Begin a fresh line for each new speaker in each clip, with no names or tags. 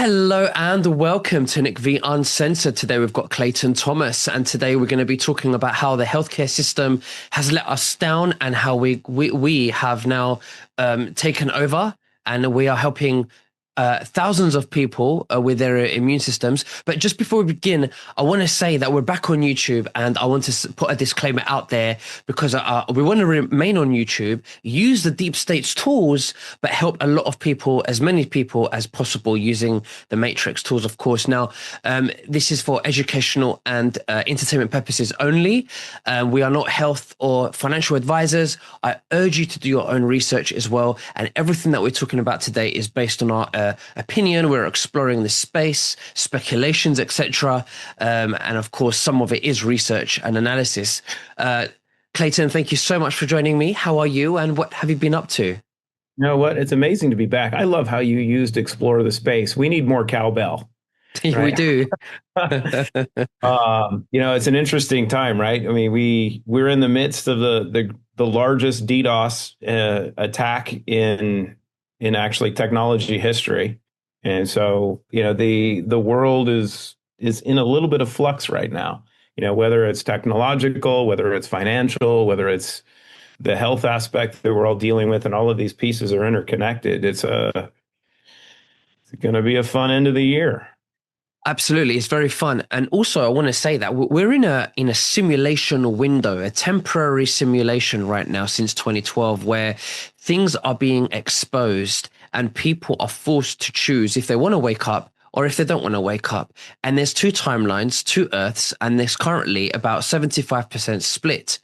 Hello and welcome to Nick V Uncensored. Today we've got Clayton Thomas, and today we're going to be talking about how the healthcare system has let us down and how we have now taken over, and we are helping thousands of people with their immune systems. But just before we begin, I want to say that we're back on YouTube, and I want to put a disclaimer out there because we want to remain on YouTube, use the deep state's tools, but help a lot of people, as many people as possible, using the Matrix tools, of course. Now, this is for educational and entertainment purposes only. We are not health or financial advisors. I urge you to do your own research as well. And everything that we're talking about today is based on our opinion. We're exploring the space, speculations, etc. And of course, some of it is research and analysis. Clayton, thank you so much for joining me. How are you, and what have you been up to?
You know what? It's amazing to be back. I love how you used explore the space. We need more cowbell,
We
right?
do.
It's an interesting time, right? I mean, we're in the midst of the largest DDoS attack in actually technology history. And so, the world is in a little bit of flux right now. Whether it's technological, whether it's financial, whether it's the health aspect that we're all dealing with, and all of these pieces are interconnected. It's going to be a fun end of the year.
Absolutely, it's very fun. And also, I want to say that we're in a simulation window, a temporary simulation right now since 2012, where things are being exposed and people are forced to choose if they want to wake up or if they don't want to wake up. And there's two timelines, two Earths, and there's currently about 75% split.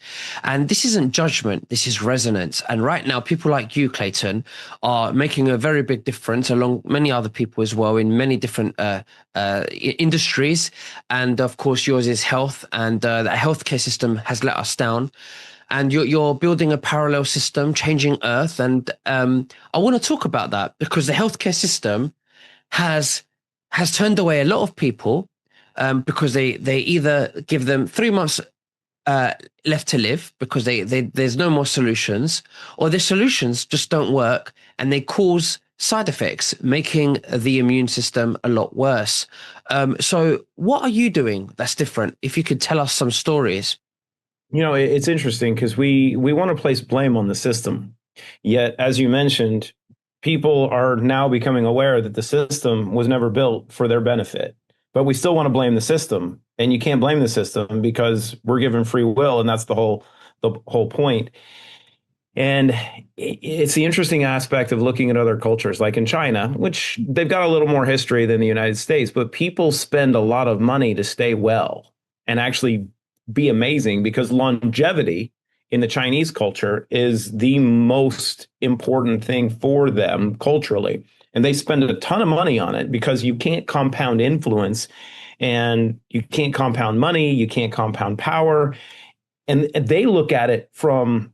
And this isn't judgment, this is resonance. And right now, people like you, Clayton, are making a very big difference, along many other people as well, in many different industries. And of course, yours is health, and the healthcare system has let us down. And you're building a parallel system, changing Earth. And I want to talk about that because the healthcare system has turned away a lot of people because they either give them 3 months left to live because there's no more solutions, or the solutions just don't work and they cause side effects, making the immune system a lot worse. So what are you doing that's different? If you could tell us some stories.
It's interesting because we want to place blame on the system. Yet, as you mentioned, people are now becoming aware that the system was never built for their benefit. But we still want to blame the system, and you can't blame the system because we're given free will, and that's the whole point. And it's the interesting aspect of looking at other cultures, like in China, which they've got a little more history than the United States, but people spend a lot of money to stay well and actually be amazing, because longevity in the Chinese culture is the most important thing for them culturally. And they spend a ton of money on it because you can't compound influence, and you can't compound money, you can't compound power. And they look at it from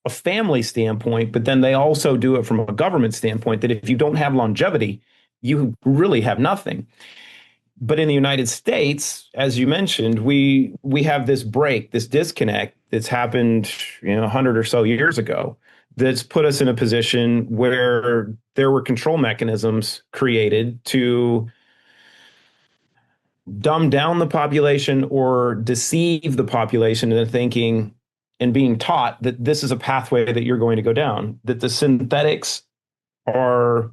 a family standpoint, but then they also do it from a government standpoint, that if you don't have longevity, you really have nothing. But in the United States, as you mentioned, we have this break, this disconnect that's happened, 100 or so years ago, that's put us in a position where there were control mechanisms created to dumb down the population or deceive the population into thinking and being taught that this is a pathway that you're going to go down, that the synthetics are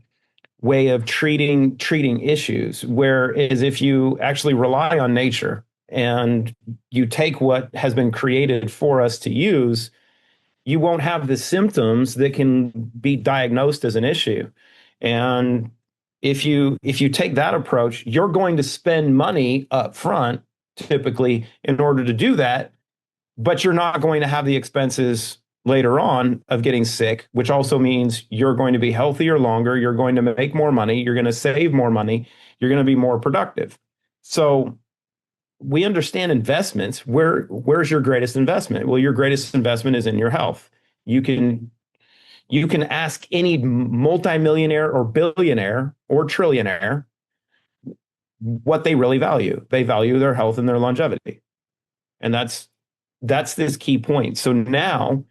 way of treating issues, whereas if you actually rely on nature and you take what has been created for us to use, you won't have the symptoms that can be diagnosed as an issue. And if you take that approach, you're going to spend money up front, typically, in order to do that, but you're not going to have the expenses later on of getting sick, which also means you're going to be healthier longer, you're going to make more money, you're going to save more money, you're going to be more productive. So we understand investments. Where's your greatest investment? Well, your greatest investment is in your health. You can ask any multimillionaire or billionaire or trillionaire what they really value. They value their health and their longevity. And that's this key point. So now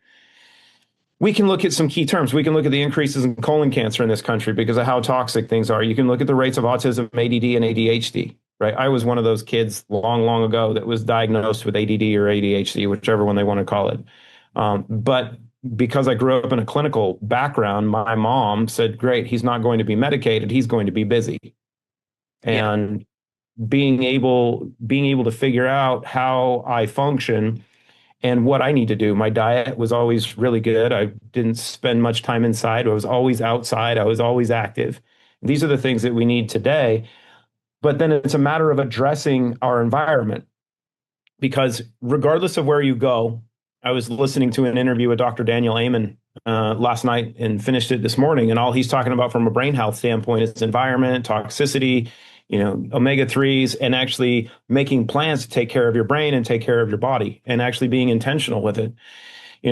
We can look at some key terms. We can look at the increases in colon cancer in this country because of how toxic things are. You can look at the rates of autism, ADD, and ADHD, right? I was one of those kids long, long ago that was diagnosed with ADD or ADHD, whichever one they want to call it. But because I grew up in a clinical background, my mom said, great, he's not going to be medicated, he's going to be busy.
Yeah.
And being able to figure out how I function and what I need to do. My diet was always really good. I didn't spend much time inside. I was always outside. I was always active. These are the things that we need today. But then it's a matter of addressing our environment because regardless of where you go, I was listening to an interview with Dr. Daniel Amen last night and finished it this morning. And all he's talking about from a brain health standpoint is environment, toxicity, omega-3s, and actually making plans to take care of your brain and take care of your body and actually being intentional with it.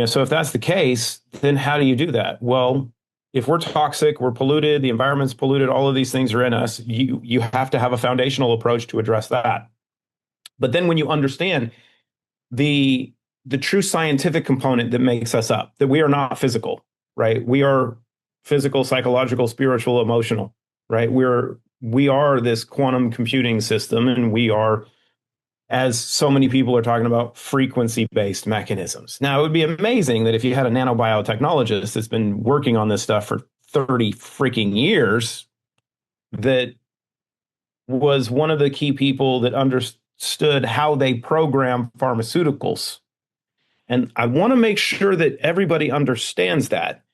So if that's the case, then how do you do that? Well, if we're toxic, we're polluted, the environment's polluted, all of these things are in us, you have to have a foundational approach to address that. But then when you understand the true scientific component that makes us up, that we are not physical, right? We are physical, psychological, spiritual, emotional, right? We are this quantum computing system, and we are, as so many people are talking about, frequency-based mechanisms. Now, it would be amazing that if you had a nanobiotechnologist that's been working on this stuff for 30 freaking years, that was one of the key people that understood how they program pharmaceuticals. And I want to make sure that everybody understands that.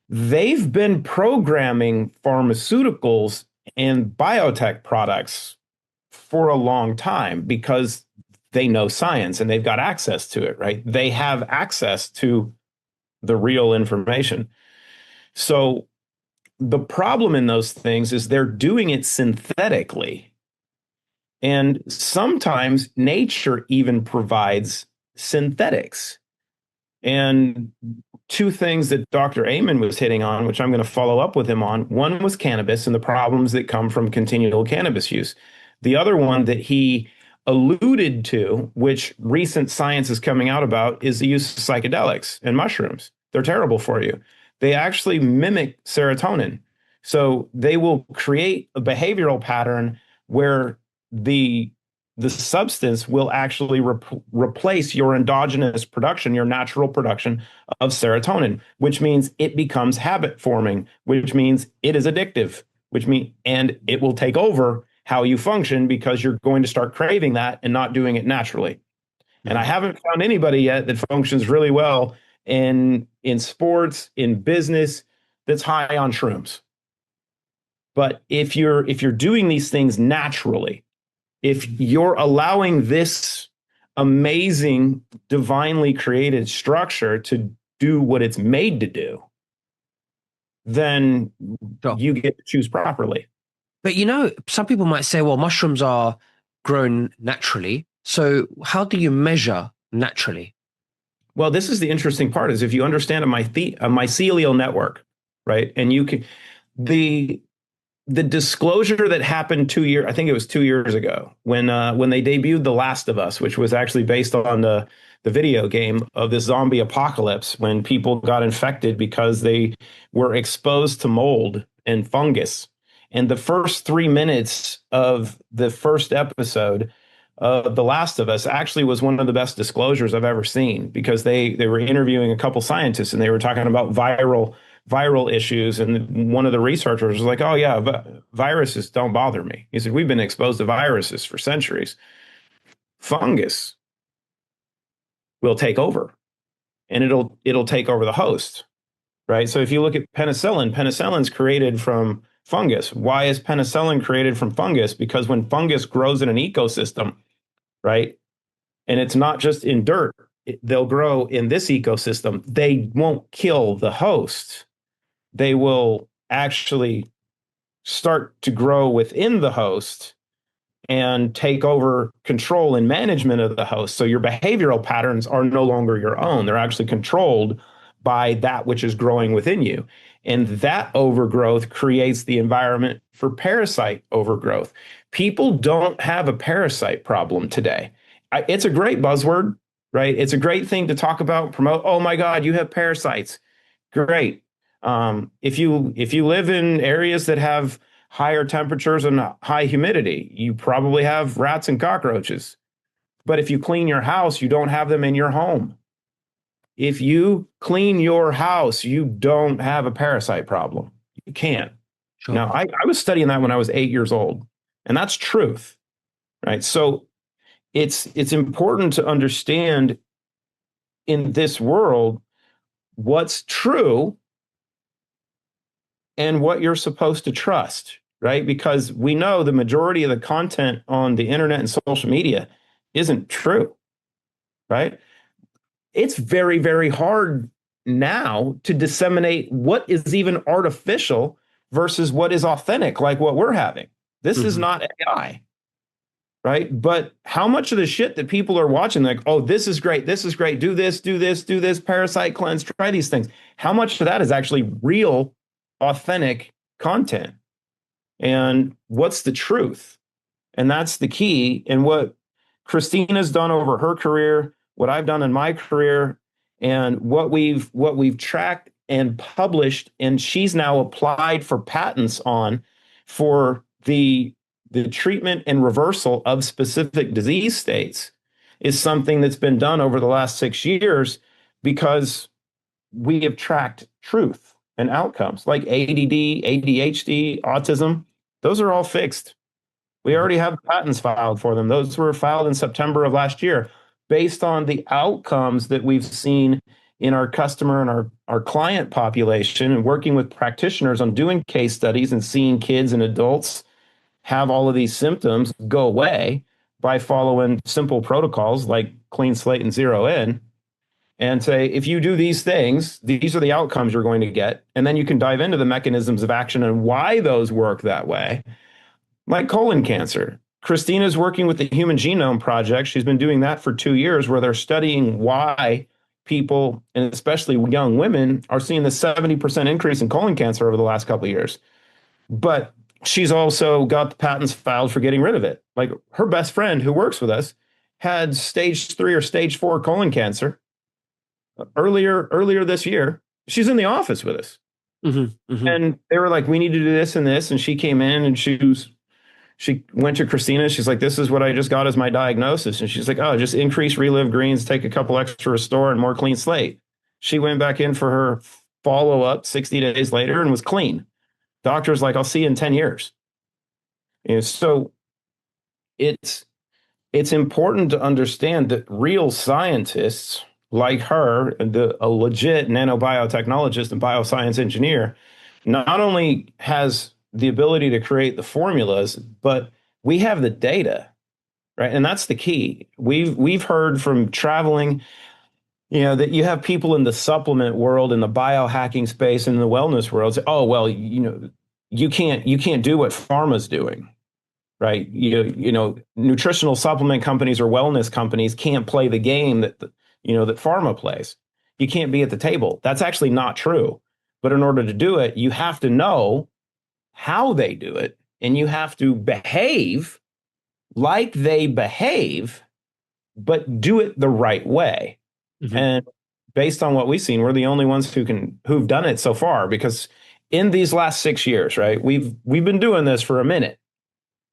They've been programming pharmaceuticals and biotech products for a long time because they know science and they've got access to it, right? They have access to the real information. So the problem in those things is they're doing it synthetically. And sometimes nature even provides synthetics. And two things that Dr. Amen was hitting on, which I'm going to follow up with him on. One was cannabis and the problems that come from continual cannabis use. The other one that he alluded to, which recent science is coming out about, is the use of psychedelics and mushrooms. They're terrible for you. They actually mimic serotonin. So they will create a behavioral pattern where the substance will actually replace your endogenous production, your natural production of serotonin, which means it becomes habit forming, which means it is addictive, and it will take over how you function because you're going to start craving that and not doing it naturally. And I haven't found anybody yet that functions really well in sports, in business, that's high on shrooms. But if you're doing these things naturally, if you're allowing this amazing, divinely created structure to do what it's made to do, then
Sure.
you get to choose properly.
But some people might say, well, mushrooms are grown naturally. So how do you measure naturally?
Well, this is the interesting part: is if you understand a mycelial network, right? And you can the disclosure that happened 2 years, I think it was 2 years ago, when they debuted The Last of Us, which was actually based on the video game of this zombie apocalypse when people got infected because they were exposed to mold and fungus. And the first 3 minutes of the first episode of The Last of Us actually was one of the best disclosures I've ever seen, because they were interviewing a couple scientists and they were talking about viral issues. And one of the researchers was like, oh yeah, viruses don't bother me. He said, we've been exposed to viruses for centuries. Fungus will take over, and it'll take over the host, right? So if you look at penicillin's created from fungus. Why is penicillin created from fungus? Because when fungus grows in an ecosystem, right, and it's not just in dirt, they'll grow in this ecosystem. They won't kill the host. They will actually start to grow within the host and take over control and management of the host. So your behavioral patterns are no longer your own. They're actually controlled by that which is growing within you. And that overgrowth creates the environment for parasite overgrowth. People don't have a parasite problem today. It's a great buzzword, right? It's a great thing to talk about, promote. Oh my God, you have parasites. Great. If you live in areas that have higher temperatures and high humidity, you probably have rats and cockroaches. But if you clean your house, you don't have them in your home. If you clean your house, you don't have a parasite problem. You can't.
Sure.
Now, I was studying that when I was 8 years old, and that's truth, right? So it's important to understand in this world what's true and what you're supposed to trust, right? Because we know the majority of the content on the internet and social media isn't true, right? It's very, very hard now to disseminate what is even artificial versus what is authentic, like what we're having. This is
Hmm.
not AI, right? But how much of the shit that people are watching, like, oh, this is great, do this, do this, do this, parasite cleanse, try these things. How much of that is actually real, authentic content? And what's the truth? And that's the key. And what Christina's done over her career, what I've done in my career, and what we've tracked and published, and she's now applied for patents on for the treatment and reversal of specific disease states is something that's been done over the last 6 years because we have tracked truth and outcomes like ADD, ADHD, autism. Those are all fixed. We already have patents filed for them. Those were filed in September of last year based on the outcomes that we've seen in our customer and our client population and working with practitioners on doing case studies and seeing kids and adults have all of these symptoms go away by following simple protocols like clean slate and zero in and say, if you do these things, these are the outcomes you're going to get. And then you can dive into the mechanisms of action and why those work that way, like colon cancer. Christina's working with the Human Genome Project. She's been doing that for 2 years, where they're studying why people, and especially young women, are seeing the 70% increase in colon cancer over the last couple of years. But she's also got the patents filed for getting rid of it. Like her best friend who works with us had stage 3 or stage 4 colon cancer earlier this year. She's in the office with us.
Hmm. Hmm.
And they were like, we need to do this and this. And she came in and she went to Christina. She's like, this is what I just got as my diagnosis. And she's like, oh, just increase relive greens, take a couple extra restore and more clean slate. She went back in for her follow up 60 days later and was clean. Doctor's like, I'll see you in 10 years. And so it's it's important to understand that real scientists like her, a legit nanobiotechnologist and bioscience engineer, not only has the ability to create the formulas, but we have the data, right? And that's the key. We've heard from traveling, that you have people in the supplement world, in the biohacking space, in the wellness world say, oh, well, you can't do what pharma's doing, right? Nutritional supplement companies or wellness companies can't play the game that pharma plays. You can't be at the table. That's actually not true. But in order to do it, you have to know how they do it, and you have to behave like they behave, but do it the right way.
Hmm.
And based on what we've seen, we're the only ones who've done it so far, because in these last 6 years, right, we've been doing this for a minute,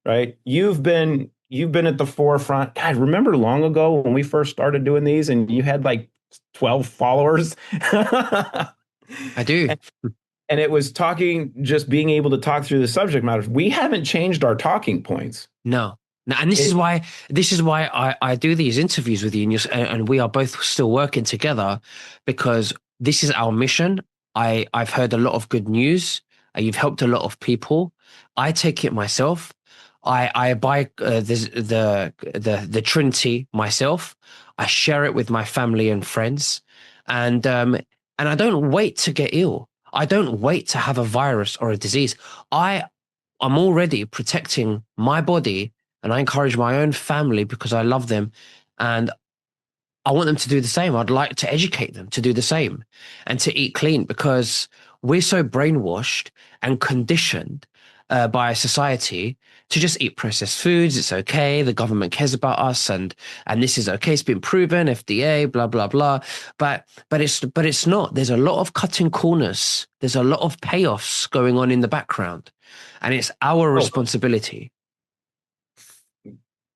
right? You've been at the forefront. God, remember long ago when we first started doing these and you had like 12 followers?
I do.
And it was just being able to talk through the subject matters. We haven't changed our talking points.
No. No, and this is
It,
why I do these interviews with you, and we are both still working together because this is our mission. I've heard a lot of good news. You've helped a lot of people. I take it myself. I buy the Trinity myself. I share it with my family and friends, and I don't wait to get ill. I don't wait to have a virus or a disease. I I'm already protecting my body, and I encourage my own family because I love them and I want them to do the same. I'd like to educate them to do the same and to eat clean because we're so brainwashed and conditioned. by society to just eat processed foods. It's okay. The government cares about us, and this is okay. It's been proven, FDA, blah blah blah. But it's not. There's a lot of cutting corners. There's a lot of payoffs going on in the background, and it's our
Oh,
responsibility.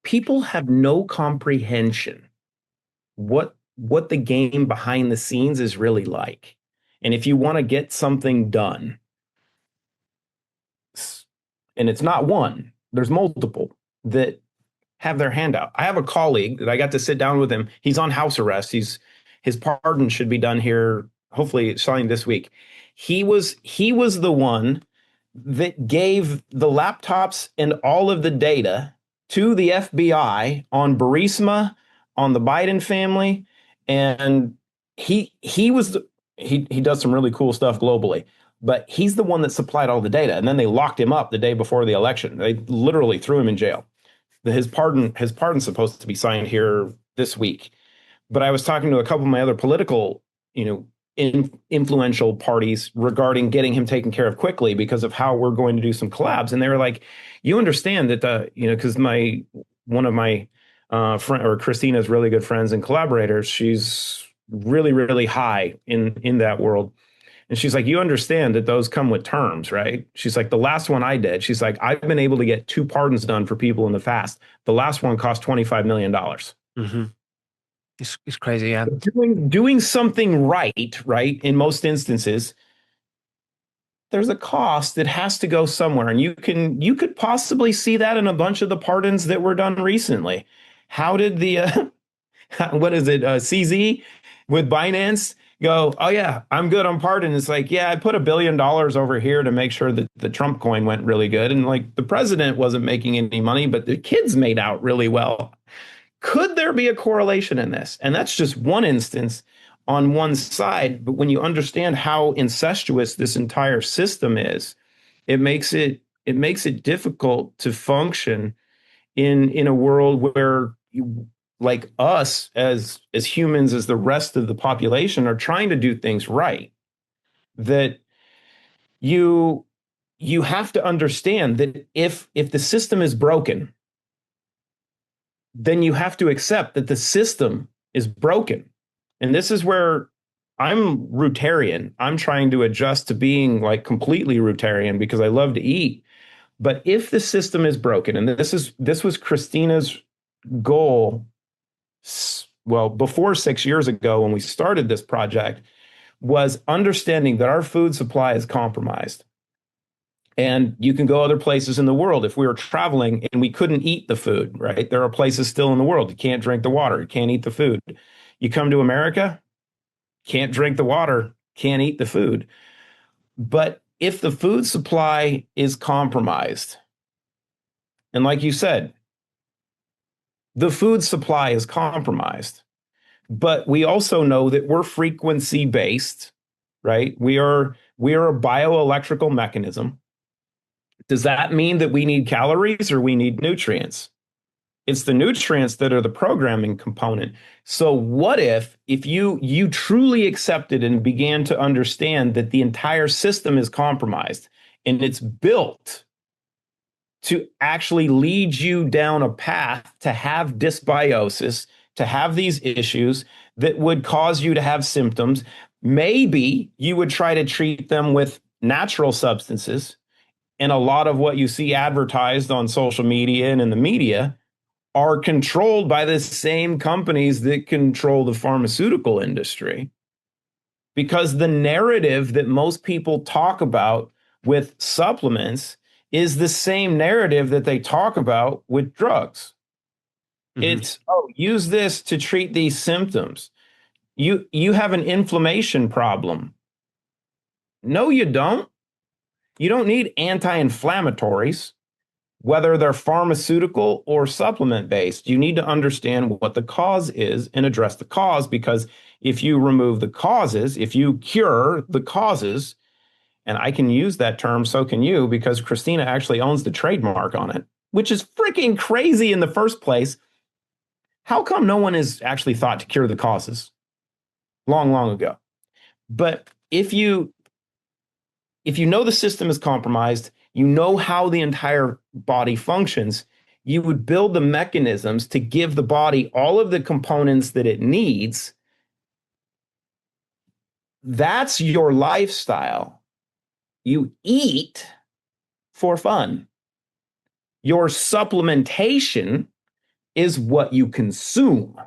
people have no comprehension what the game behind the scenes is really like. And if you want to get something done, and it's not one, there's multiple that have their hand out. I have a colleague that I got to sit down with him. He's on house arrest. His pardon should be done here, hopefully signed this week. He was the one that gave the laptops and all of the data to the FBI on Burisma, on the Biden family, and he was he does some really cool stuff globally. But he's the one that supplied all the data, and then they locked him up the day before the election. They literally threw him in jail. His pardon's supposed to be signed here this week. But I was talking to a couple of my other political, influential parties regarding getting him taken care of quickly because of how we're going to do some collabs. And they were like, you understand that because one of my friend or Christina's really good friends and collaborators, she's really, really high in that world. And she's like, you understand that those come with terms, right? She's like, the last one I did, she's like, I've been able to get 2 pardons done for people in the past. The last one cost $25 million.
Mm-hmm. It's crazy, yeah.
Doing something right, in most instances, there's a cost that has to go somewhere. And you could possibly see that in a bunch of the pardons that were done recently. How did the what is it, CZ with Binance go, oh yeah, I'm good on pardon. It's like, yeah, I put $1 billion over here to make sure that the Trump coin went really good. And like the president wasn't making any money, but the kids made out really well. Could there be a correlation in this? And that's just one instance on one side. But when you understand how incestuous this entire system is, it makes it difficult to function in a world where like us as humans, as the rest of the population, are trying to do things right. That you have to understand that if the system is broken, then you have to accept that the system is broken. And this is where I'm Rootarian. I'm trying to adjust to being like completely Rootarian because I love to eat. But if the system is broken, and this was Christina's goal, well, before 6 years ago when we started this project, was understanding that our food supply is compromised. And you can go other places in the world. If we were traveling and we couldn't eat the food, right? There are places still in the world. You can't drink the water. You can't eat the food. You come to America, can't drink the water, can't eat the food. But if the food supply is compromised, and like you said, the food supply is compromised, but we also know that we're frequency based, right? We are a bioelectrical mechanism. Does that mean that we need calories or we need nutrients? It's the nutrients that are the programming component. So what if you truly accepted and began to understand that the entire system is compromised and it's built to actually lead you down a path to have dysbiosis, to have these issues that would cause you to have symptoms? Maybe you would try to treat them with natural substances. And a lot of what you see advertised on social media and in the media are controlled by the same companies that control the pharmaceutical industry. Because the narrative that most people talk about with supplements is the same narrative that they talk about with drugs. Mm-hmm. It's, oh, use this to treat these symptoms. You have an inflammation problem. No, you don't. You don't need anti-inflammatories, whether they're pharmaceutical or supplement based. You need to understand what the cause is and address the cause, because if you remove the causes, if you cure the causes, and I can use that term, so can you, because Christina actually owns the trademark on it, which is freaking crazy in the first place. How come no one has actually thought to cure the causes long, long ago? But if you know the system is compromised, you know how the entire body functions, you would build the mechanisms to give the body all of the components that it needs. That's your lifestyle. You eat for fun. Your supplementation is what you consume.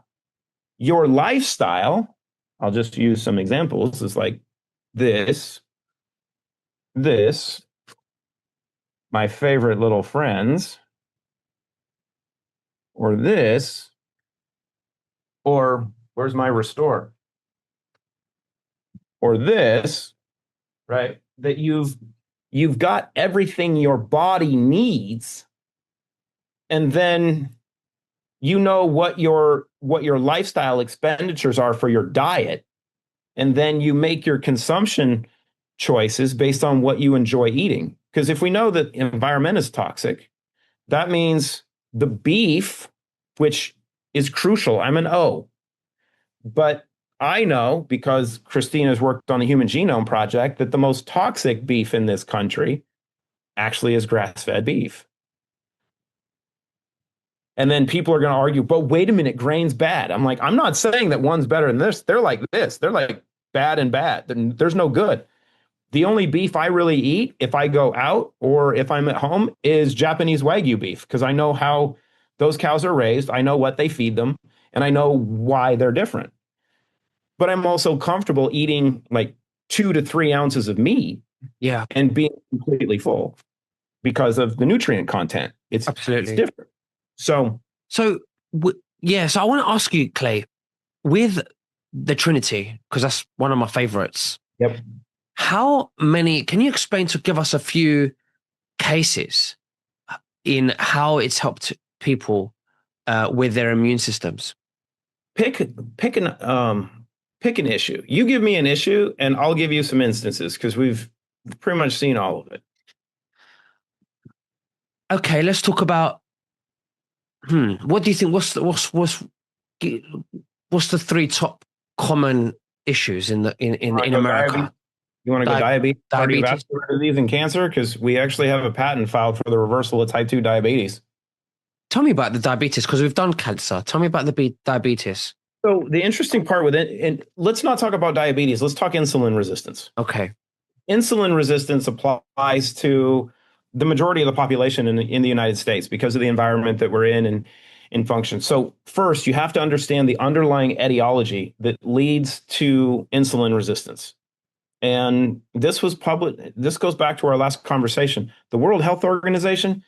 Your lifestyle, I'll just use some examples, is like this, my favorite little friends, or this, or where's my restore? Or this, right? That you've got everything your body needs, and then you know what your lifestyle expenditures are for your diet, and then you make your consumption choices based on what you enjoy eating. Because if we know that environment is toxic, that means the beef, which is crucial, I'm an O, but I know because Christina's worked on the Human Genome Project that the most toxic beef in this country actually is grass-fed beef. And then people are going to argue, but wait a minute, grain's bad. I'm like, I'm not saying that one's better than this. They're like this. They're like bad and bad. There's no good. The only beef I really eat if I go out or if I'm at home is Japanese Wagyu beef because I know how those cows are raised. I know what they feed them and I know why they're different. But I'm also comfortable eating like 2 to 3 ounces of meat
Yeah,
and being completely full because of the nutrient content. It's
absolutely.
different. So,
So, yeah, so I want to ask you, Clay, with the Trinity, because that's one of my favorites.
yep.
How many, can you explain to give us a few cases in how it's helped people with their immune systems?
Pick pick an pick an issue. You give me an issue, and I'll give you some instances because we've pretty much seen all of it.
Okay, let's talk about. What do you think? What's the three top common issues in in America?
You want to go diabetes,
Diabetes.
cardiovascular disease, and cancer? Because we actually have a patent filed for the reversal of type 2 diabetes.
Tell me about the diabetes because we've done cancer. Tell me about the diabetes.
So the interesting part with it, and let's not talk about diabetes. Let's talk insulin resistance.
Okay.
Insulin resistance applies to the majority of the population in the United States because of the environment that we're in and in function. So first, you have to understand the underlying etiology that leads to insulin resistance. And this was public. This goes back to our last conversation. The World Health Organization,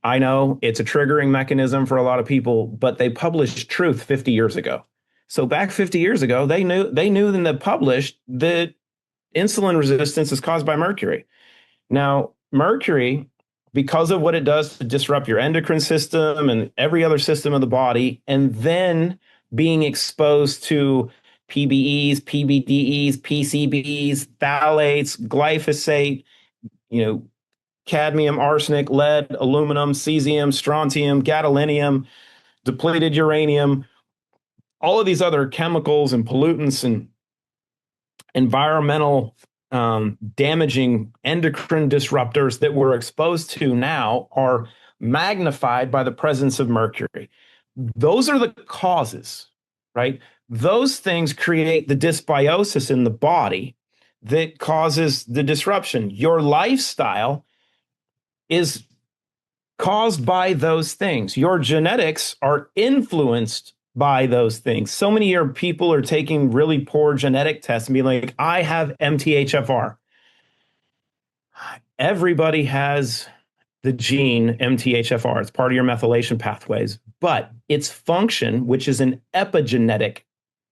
I know it's a triggering mechanism for a lot of people, but they published truth 50 years ago. So back 50 years ago, they knew and they published that insulin resistance is caused by mercury. Now, mercury, because of what it does to disrupt your endocrine system and every other system of the body, and then being exposed to PBEs, PBDEs, PCBs, phthalates, glyphosate, cadmium, arsenic, lead, aluminum, cesium, strontium, gadolinium, depleted uranium, all of these other chemicals and pollutants and environmental damaging endocrine disruptors that we're exposed to now are magnified by the presence of mercury. Those are the causes, right? Those things create the dysbiosis in the body that causes the disruption. Your lifestyle is caused by those things. Your genetics are influenced by those things. So many people are taking really poor genetic tests and being like, I have MTHFR. Everybody has the gene MTHFR. It's part of your methylation pathways, but its function, which is an epigenetic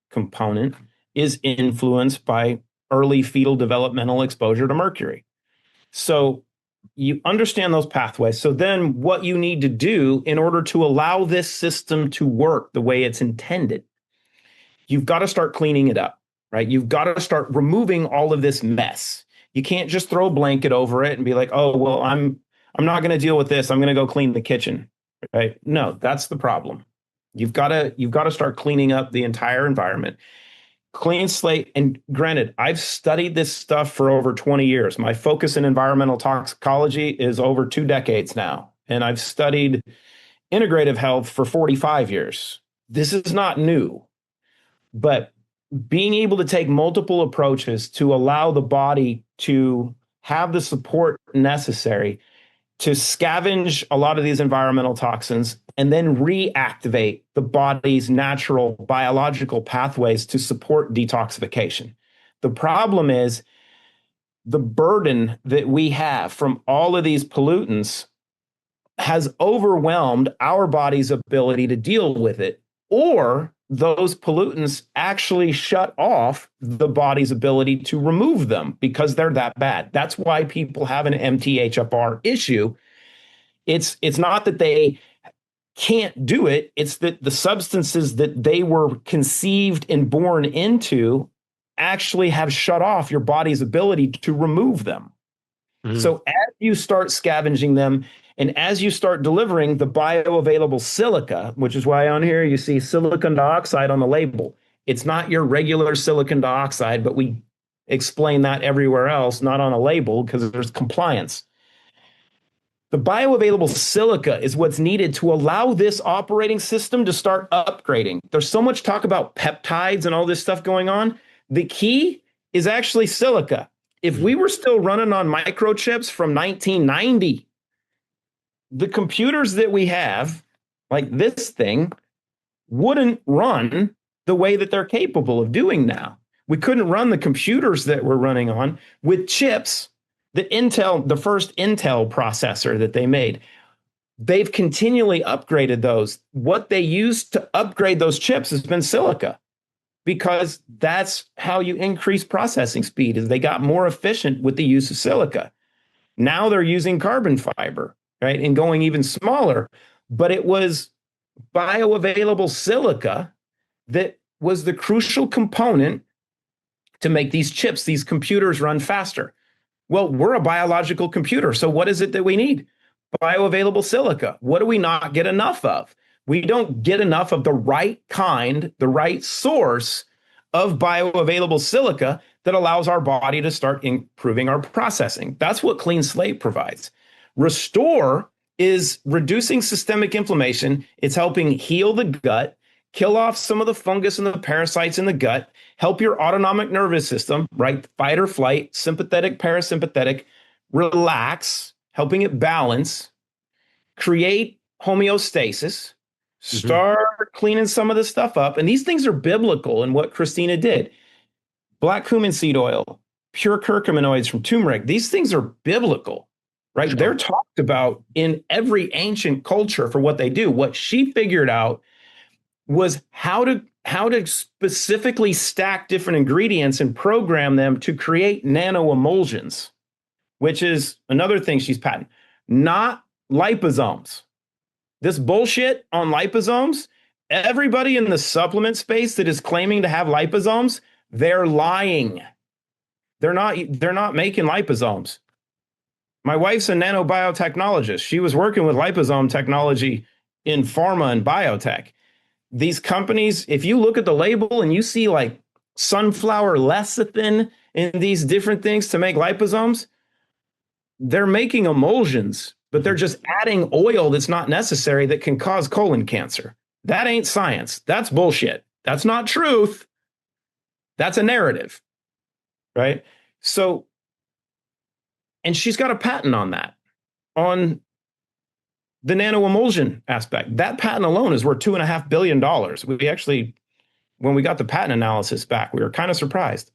component, is influenced by early fetal developmental exposure to mercury. So you understand those pathways. So then what you need to do in order to allow this system to work the way it's intended, you've got to start cleaning it up, right? You've got to start removing all of this mess. You can't just throw a blanket over it and be like, oh, well, I'm not going to deal with this. I'm going to go clean the kitchen, right? No, that's the problem. You've got to start cleaning up the entire environment. Clean slate. And granted, I've studied this stuff for over 20 years. My focus in environmental toxicology is over 2 decades now. And I've studied integrative health for 45 years. This is not new, but being able to take multiple approaches to allow the body to have the support necessary to scavenge a lot of these environmental toxins and then reactivate the body's natural biological pathways to support detoxification. The problem is the burden that we have from all of these pollutants has overwhelmed our body's ability to deal with it, or those pollutants actually shut off the body's ability to remove them because they're that bad. That's why people have an MTHFR issue. It's not that they can't do it, it's that the substances that they were conceived and born into actually have shut off your body's ability to remove them. Mm-hmm. So as you start scavenging them, and as you start delivering the bioavailable silica, which is why on here you see silicon dioxide on the label. It's not your regular silicon dioxide, but we explain that everywhere else, not on a label because there's compliance. The bioavailable silica is what's needed to allow this operating system to start upgrading. There's so much talk about peptides and all this stuff going on. The key is actually silica. If we were still running on microchips from 1990, the computers that we have, like this thing, wouldn't run the way that they're capable of doing now. We couldn't run the computers that we're running on with chips that the first Intel processor that they made. They've continually upgraded those. What they used to upgrade those chips has been silica, because that's how you increase processing speed, is they got more efficient with the use of silica. Now they're using carbon fiber, right, and going even smaller. But it was bioavailable silica that was the crucial component to make these chips, these computers run faster. Well, we're a biological computer. So what is it that we need? Bioavailable silica. What do we not get enough of? We don't get enough of the right kind, the right source of bioavailable silica that allows our body to start improving our processing. That's what Clean Slate provides. Restore is reducing systemic inflammation. It's helping heal the gut, kill off some of the fungus and the parasites in the gut, help your autonomic nervous system, right? Fight or flight, sympathetic, parasympathetic, relax, helping it balance, create homeostasis, start cleaning some of this stuff up. And these things are biblical in what Christina did. Black cumin seed oil, pure curcuminoids from turmeric. These things are biblical, right? Sure. They're talked about in every ancient culture for what they do. What she figured out was how to specifically stack different ingredients and program them to create nanoemulsions, which is another thing she's patented, not liposomes. This bullshit on liposomes, everybody in the supplement space that is claiming to have liposomes, they're lying. They're not making liposomes. My wife's a nanobiotechnologist. She was working with liposome technology in pharma and biotech. These companies, if you look at the label and you see like sunflower lecithin in these different things to make liposomes, they're making emulsions, but they're just adding oil that's not necessary that can cause colon cancer. That ain't science. That's bullshit. That's not truth. That's a narrative, right? So, and she's got a patent on that, on the nanoemulsion aspect. That patent alone is worth $2.5 billion. We actually, when we got the patent analysis back, we were kind of surprised.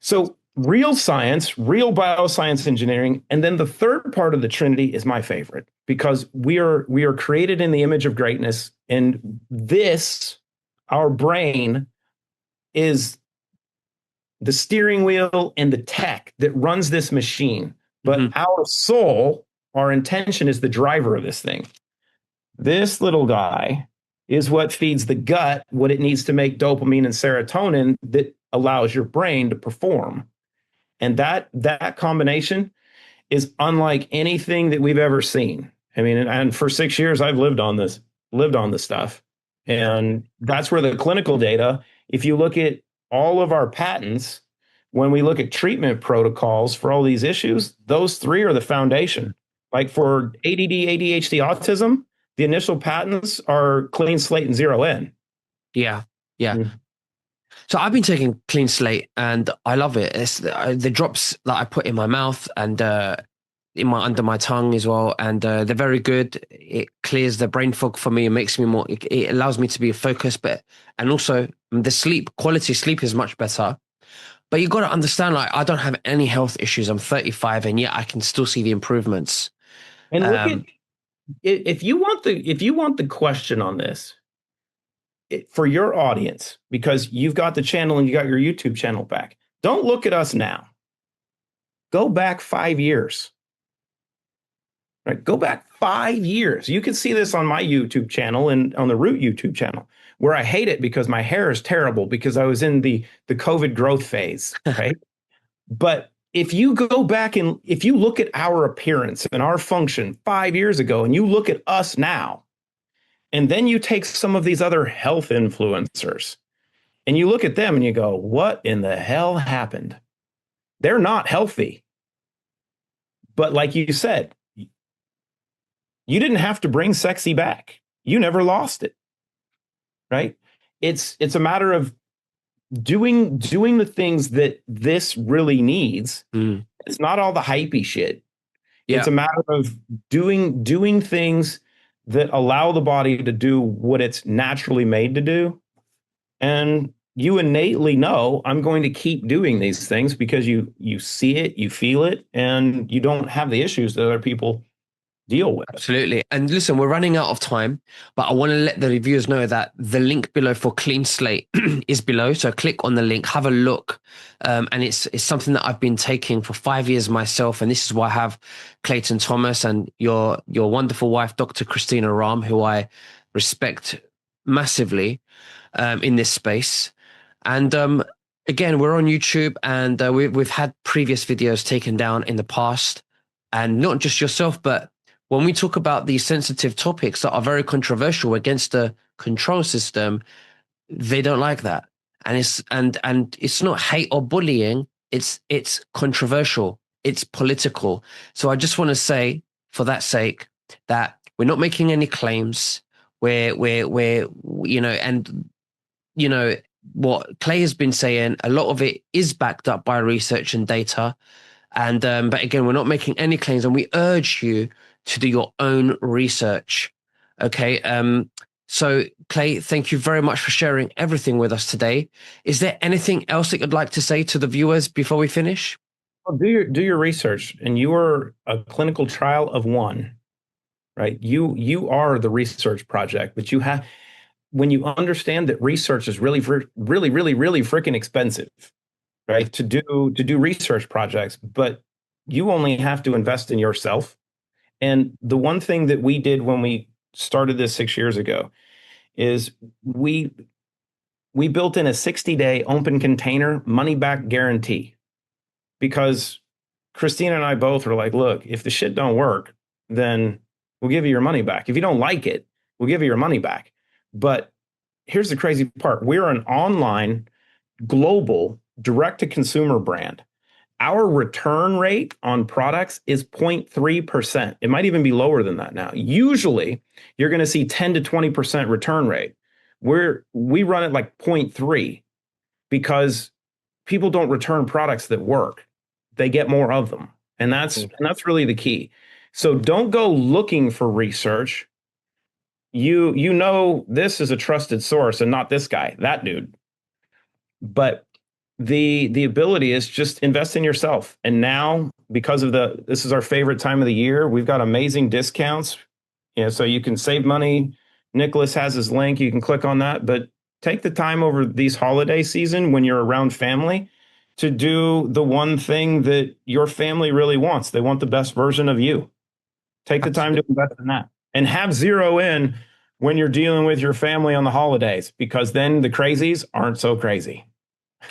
So real science, real bioscience engineering. And then the third part of the Trinity is my favorite, because we are created in the image of greatness. And this, our brain, is the steering wheel and the tech that runs this machine. But our soul, our intention, is the driver of this thing. This little guy is what feeds the gut what it needs to make dopamine and serotonin that allows your brain to perform. And that combination is unlike anything that we've ever seen. I mean, and for 6 years, I've lived on this stuff. And that's where the clinical data, if you look at all of our patents, when we look at treatment protocols for all these issues, those three are the foundation. Like for ADD, ADHD, autism, the initial patents are clean slate and zero in.
Yeah. Yeah.
Mm.
So I've been taking clean slate and I love it. It's the drops that I put in my mouth and in my under my tongue as well, and they're very good. It clears the brain fog for me. It makes me more. It allows me to be focused, but and also the sleep quality sleep is much better. But you got to understand, like I don't have any health issues. I'm 35, and yet I can still see the improvements.
And look at
Um,
if you want the question on this for your audience, because you've got the channel and you got your YouTube channel back. Don't look at us now. Go back 5 years. Right? Go back 5 years. You can see this on my YouTube channel and on the Root YouTube channel, where I hate it because my hair is terrible because I was in the COVID growth phase, right? But if you go back and if you look at our appearance and our function 5 years ago, and you look at us now, and then you take some of these other health influencers and you look at them and you go, what in the hell happened? They're not healthy. But like you said, you didn't have to bring sexy back. You never lost it. Right? It's a matter of doing the things that this really needs.
mm,
It's not all the hypey shit. It's
yeah,
a matter of doing things that allow the body to do what it's naturally made to do. And you innately know I'm going to keep doing these things because you see it, you feel it, and you don't have the issues that other people deal with.
absolutely. And listen, we're running out of time, but I want to let the reviewers know that the link below for Clean Slate is below. So click on the link, have a look. And it's something that I've been taking for 5 years myself. And this is why I have Clayton Thomas and your wonderful wife, Dr. Christina Rahm, who I respect massively in this space. And again, we're on YouTube and we've had previous videos taken down in the past. And not just yourself, but when we talk about these sensitive topics that are very controversial against the control system, they don't like that. And it's not hate or bullying, it's controversial, it's political. So I just want to say, for that sake, that we're not making any claims. We're and what Clay has been saying, a lot of it is backed up by research and data. And but again, we're not making any claims, and we urge you to do your own research. Okay. So Clay, thank you very much for sharing everything with us today. Is there anything else that you'd like to say to the viewers before we finish?
Well, do your research, and you are a clinical trial of one, right? You are the research project, but you have when you understand that research is really freaking expensive, right? To do research projects, but you only have to invest in yourself. And the one thing that we did when we started this 6 years ago is we built in a 60-day open container money back guarantee, because Christina and I both were like, look, if the shit don't work, then we'll give you your money back. If you don't like it, we'll give you your money back. But here's the crazy part. We're an online, global, direct-to-consumer brand. Our return rate on products is 0.3%. It might even be lower than that now. Usually, you're going to see 10 to 20% return rate. We run it like 0.3 because people don't return products that work. They get more of them. And that's really the key. So don't go looking for research. You know this is a trusted source and not this guy, that dude. But the ability is just invest in yourself. And now, because of this is our favorite time of the year, we've got amazing discounts. So you can save money. Nicholas has his link. You can click on that. But take the time over these holiday season when you're around family to do the one thing that your family really wants. They want the best version of you. Take the time to invest in that and have zero in when you're dealing with your family on the holidays, because then the crazies aren't so crazy.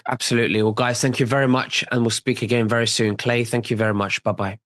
Absolutely. Well, guys, thank you very much. And we'll speak again very soon. Clay, thank you very much. Bye-bye.